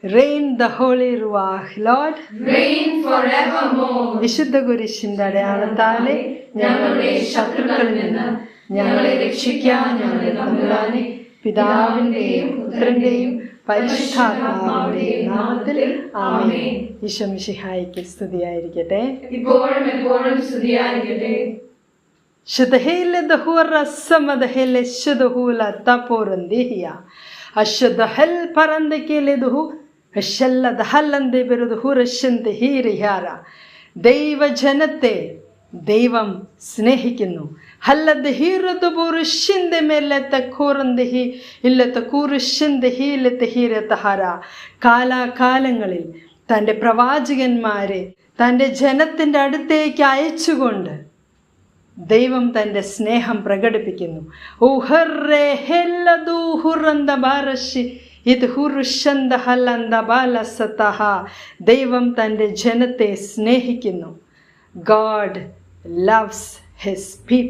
Reign the Holy Ruach, Lord. Reign forevermore. വിശുദ്ധ കുരിശിന്റെ അടയാളത്താലെ ഞങ്ങളുടെ ശത്രുക്കളിൽ നിന്ന് ഞങ്ങളെ രക്ഷിക്കാൻ ഞങ്ങളുടെ തമ്പുരാനെ, പിതാവിന്റെയും പുത്രന്റെയും പരിശുദ്ധാത്മാവിന്റെയും നാമത്തിൽ ആമേൻ. ഈശോ മിശിഹായിക്ക് സ്തുതിയായിരിക്കട്ടെ. ഇപ്പോഴും എപ്പോഴും സ്തുതിയായിരിക്കട്ടെ. Shadahele the hura sama the hele shadahula taporandiya. Ashadahel parandekele the hu, Ashella the Hallande beru the hurashinte hirihara. Deva janate, Devam snehikinu. Halla the hero the burushinde me let the korandehi, illa the kurushinde he let the hiretahara. Kala kalangalil, Tande pravajigan mare, Tande janatin adate kaichugonda. ദൈവം തൻ്റെ സ്നേഹം പ്രകടിപ്പിക്കുന്നു. ഊഹറേ ഹെല്ലദൂ ഹുറന്ദ ബാരശി ഇത് ഹുറുഷന്ദ ഹലന്ദ ബാലസതഹ. ദൈവം തൻ്റെ ജനത്തെ സ്നേഹിക്കുന്നു. God loves his people.